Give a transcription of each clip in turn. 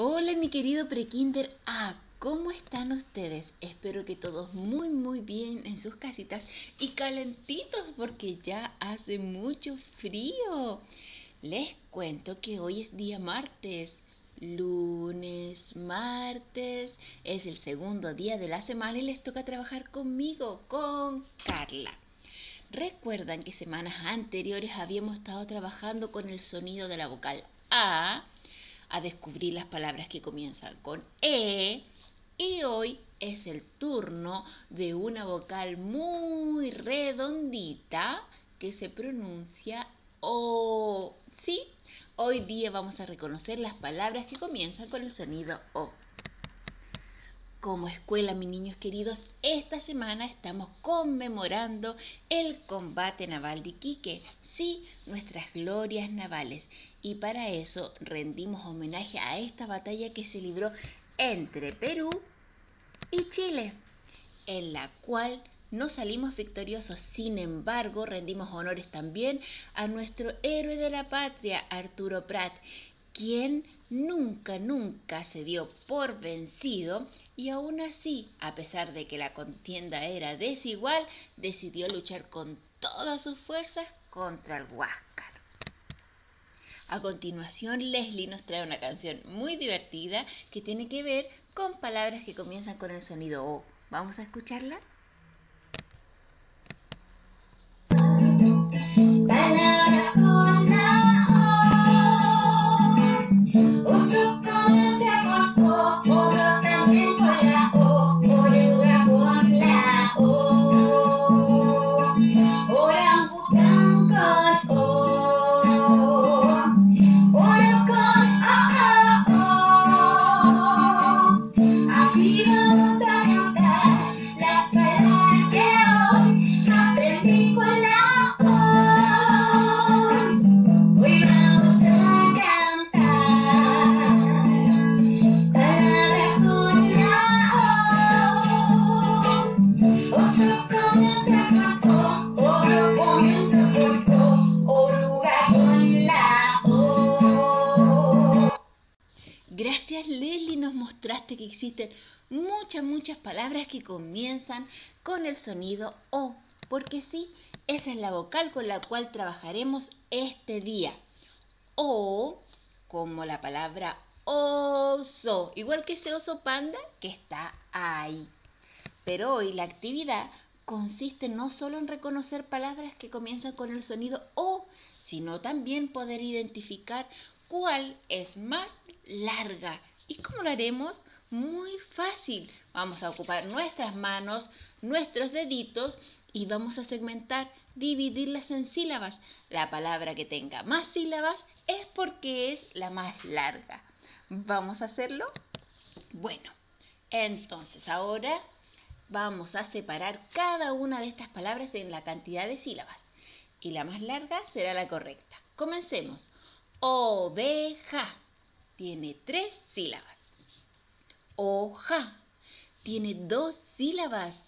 Hola mi querido prekinder. ¿Cómo están ustedes? Espero que todos muy bien en sus casitas y calentitos porque ya hace mucho frío. Les cuento que hoy es día martes. Lunes, martes, es el segundo día de la semana y les toca trabajar conmigo, con Carla. ¿Recuerdan que semanas anteriores habíamos estado trabajando con el sonido de la vocal a descubrir las palabras que comienzan con E? Y hoy es el turno de una vocal muy redondita que se pronuncia O. ¿Sí? Hoy día vamos a reconocer las palabras que comienzan con el sonido O. Como escuela, mis niños queridos, esta semana estamos conmemorando el combate naval de Iquique, sí, nuestras glorias navales. Y para eso rendimos homenaje a esta batalla que se libró entre Perú y Chile, en la cual no salimos victoriosos. Sin embargo, rendimos honores también a nuestro héroe de la patria, Arturo Prat, quien nunca se dio por vencido y aún así, a pesar de que la contienda era desigual, decidió luchar con todas sus fuerzas contra el Huáscar. A continuación, Leslie nos trae una canción muy divertida que tiene que ver con palabras que comienzan con el sonido O. ¿Vamos a escucharla? Palabras con la O, uso con la O, oro también con la O, oruga con la O, orangután con O, oro con O. Así vamos a cantar las palabras que hoy aprendí con la O. Hoy vamos a cantar palabras con la O. Oso comienza con O, oro comienza con O, oruga con la O. Gracias, Leslie, nos mostraste que existen muchas palabras que comienzan con el sonido O, porque sí, esa es la vocal con la cual trabajaremos este día. O, como la palabra oso, igual que ese oso panda que está ahí. Pero hoy la actividad consiste no solo en reconocer palabras que comienzan con el sonido O, sino también poder identificar cuál es más larga. ¿Y cómo lo haremos? Muy fácil. Vamos a ocupar nuestras manos, nuestros deditos y vamos a segmentar, dividirlas en sílabas. La palabra que tenga más sílabas es porque es la más larga. ¿Vamos a hacerlo? Bueno, entonces ahora vamos a separar cada una de estas palabras en la cantidad de sílabas. Y la más larga será la correcta. Comencemos. Oveja tiene 3 sílabas. Hoja tiene 2 sílabas.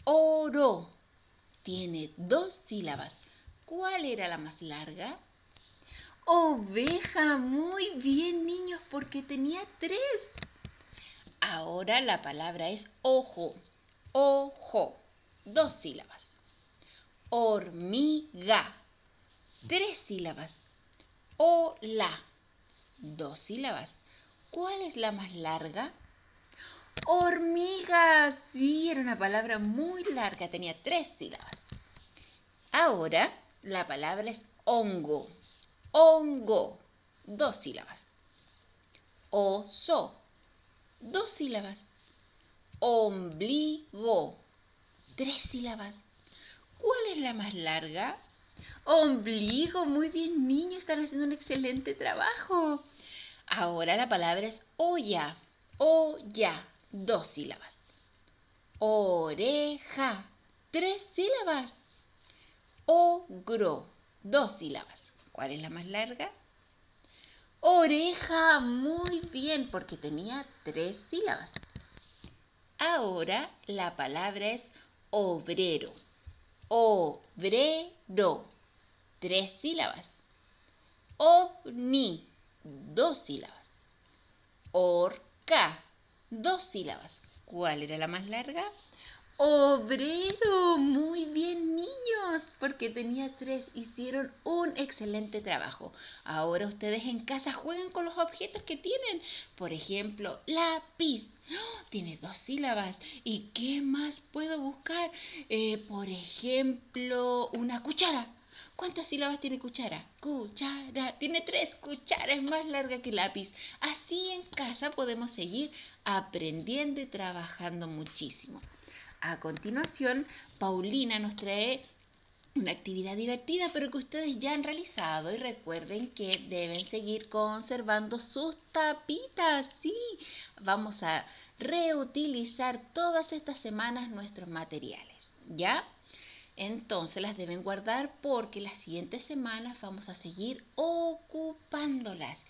Oro tiene 2 sílabas. ¿Cuál era la más larga? Oveja. Muy bien, niños, porque tenía 3. Ahora la palabra es ojo. Ojo. 2 sílabas. Hormiga. 3 sílabas. Hola. 2 sílabas. ¿Cuál es la más larga? Hormiga. Sí, era una palabra muy larga. Tenía 3 sílabas. Ahora la palabra es hongo. Hongo. 2 sílabas. Oso. 2 sílabas. Ombligo. 3 sílabas. ¿Cuál es la más larga? Ombligo. Muy bien, niños, están haciendo un excelente trabajo. Ahora la palabra es olla. Olla. 2 sílabas. Oreja. 3 sílabas. Ogro. 2 sílabas. ¿Cuál es la más larga? Oreja. Muy bien, porque tenía 3 sílabas. Ahora la palabra es obrero. Obrero. 3 sílabas. Ovni. 2 sílabas. Orca. 2 sílabas. ¿Cuál era la más larga? Obrero. Muy bien, niños, porque tenía 3. Hicieron un excelente trabajo. Ahora ustedes en casa jueguen con los objetos que tienen. Por ejemplo, lápiz. ¡Oh! Tiene 2 sílabas. ¿Y qué más puedo buscar? Por ejemplo, una cuchara. ¿Cuántas sílabas tiene cuchara? Cuchara. Tiene 3. Cuchara es más larga que lápiz. Así en casa podemos seguir aprendiendo y trabajando muchísimo. A continuación, Paulina nos trae una actividad divertida, pero que ustedes ya han realizado. Y recuerden que deben seguir conservando sus tapitas. Sí, vamos a reutilizar todas estas semanas nuestros materiales, ¿ya? Entonces las deben guardar porque las siguientes semanas vamos a seguir ocupándolas.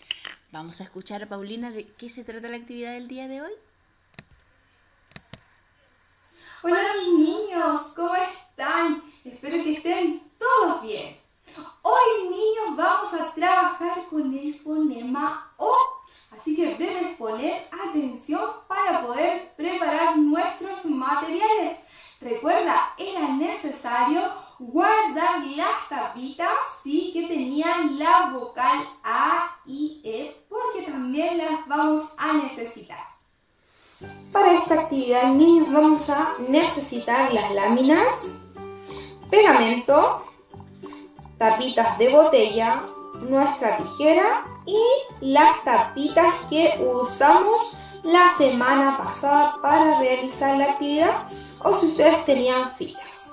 Vamos a escuchar a Paulina de qué se trata la actividad del día de hoy. Hola mis niños, ¿cómo están? Espero que estén todos bien. Hoy niños vamos a trabajar con el fonema O, así que debes poner atención para poder preparar nuestros materiales. Recuerda, era necesario guardar las tapitas, sí, que tenían la vocal A y E, porque también las vamos a necesitar. Para esta actividad, niños, vamos a necesitar las láminas, pegamento, tapitas de botella, nuestra tijera y las tapitas que usamos la semana pasada para realizar la actividad, o si ustedes tenían fichas.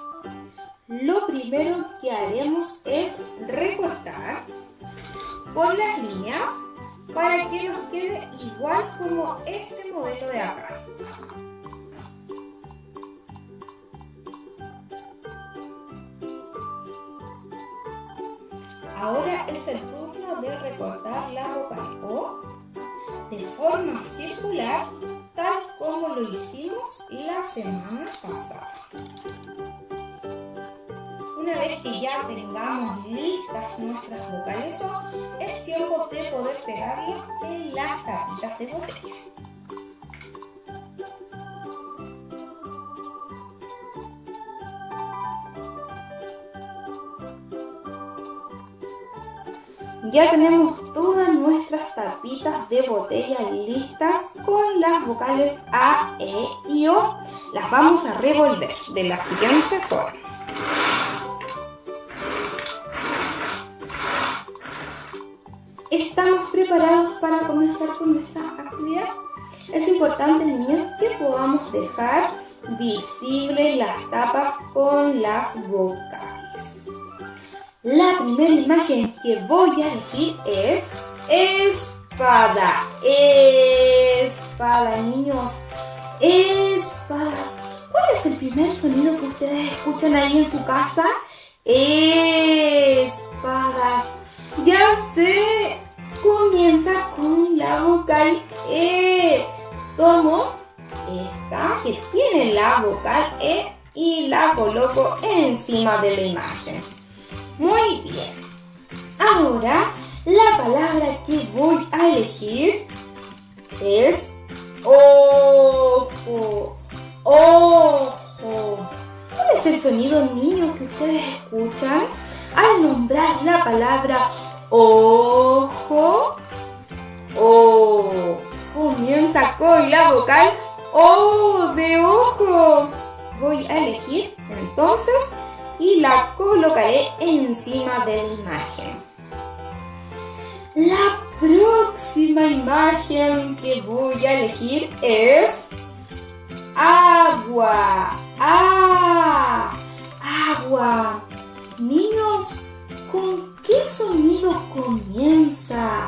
Lo primero que haremos es recortar con las líneas para que nos quede igual como este modelo de acá. Ahora es el turno de recortar la vocal O de forma circular, tal como lo hicimos la semana pasada. Una vez que ya tengamos listas nuestras vocales O, es tiempo de poder pegarlas en las tapitas de botella. Ya tenemos todas nuestras tapitas de botella listas con las vocales A, E y O. Las vamos a revolver de la siguiente forma. ¿Estamos preparados para comenzar con nuestra actividad? Es importante, niños, que podamos dejar visibles las tapas con las vocales. La primera imagen que voy a elegir es espada. Espada, niños. Espada. ¿Cuál es el primer sonido que ustedes escuchan ahí en su casa? Espada. Ya sé. Comienza con la vocal E. Tomo esta que tiene la vocal E y la coloco encima de la imagen. Muy bien. Ahora la palabra que voy a elegir es ojo. Ojo. ¿Cuál es el sonido, niños, que ustedes escuchan al nombrar la palabra ojo? O. Comienza con la vocal O de ojo. Voy a elegir entonces y la colocaré encima de la imagen. La próxima imagen que voy a elegir es agua. Agua. Niños, ¿con qué sonido comienza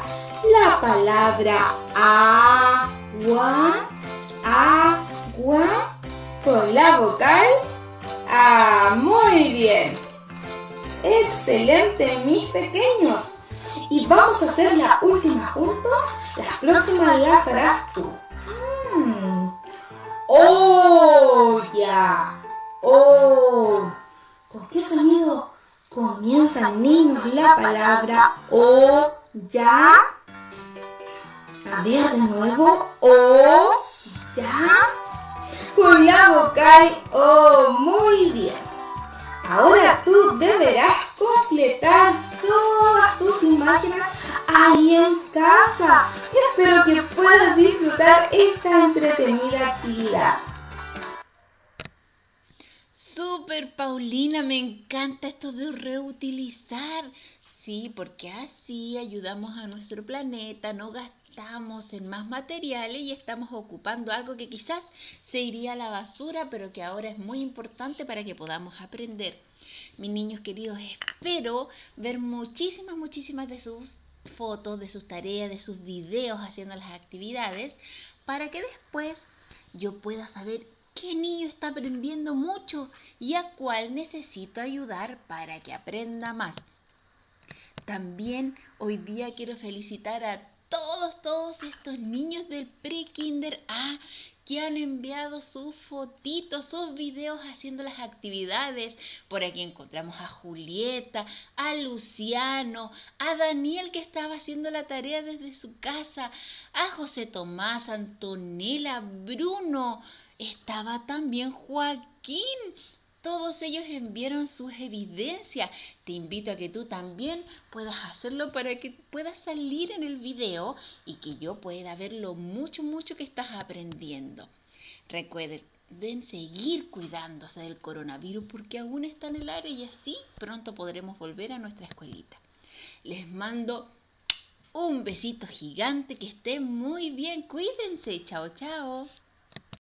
la palabra agua? Agua. Con la vocal A. Muy bien. Excelente, mis pequeños. Y vamos a hacer la última juntos. Las próximas las harás tú. Olla. Oh. ¿Con qué sonido comienzan, niños, la palabra olla? A ver de nuevo. O. Ya. Con la vocal O. Muy bien. Ahora tú deberás completar todas tus imágenes ahí en casa. Espero que puedas disfrutar esta entretenida actividad. Súper, Paulina, me encanta esto de reutilizar. Sí, porque así ayudamos a nuestro planeta, no gastamos en más materiales y estamos ocupando algo que quizás se iría a la basura, pero que ahora es muy importante para que podamos aprender. Mis niños queridos, espero ver muchísimas de sus fotos, de sus tareas, de sus videos haciendo las actividades, para que después yo pueda saber qué niño está aprendiendo mucho y a cuál necesito ayudar para que aprenda más. También hoy día quiero felicitar a todos estos niños del pre-kinder A que han enviado sus fotitos, sus videos haciendo las actividades. Por aquí encontramos a Julieta, a Luciano, a Daniel que estaba haciendo la tarea desde su casa, a José Tomás, Antonella, Bruno, estaba también Joaquín. Todos ellos enviaron sus evidencias. Te invito a que tú también puedas hacerlo para que puedas salir en el video y que yo pueda ver lo mucho que estás aprendiendo. Recuerden seguir cuidándose del coronavirus porque aún está en el aire y así pronto podremos volver a nuestra escuelita. Les mando un besito gigante, que estén muy bien, cuídense, chao.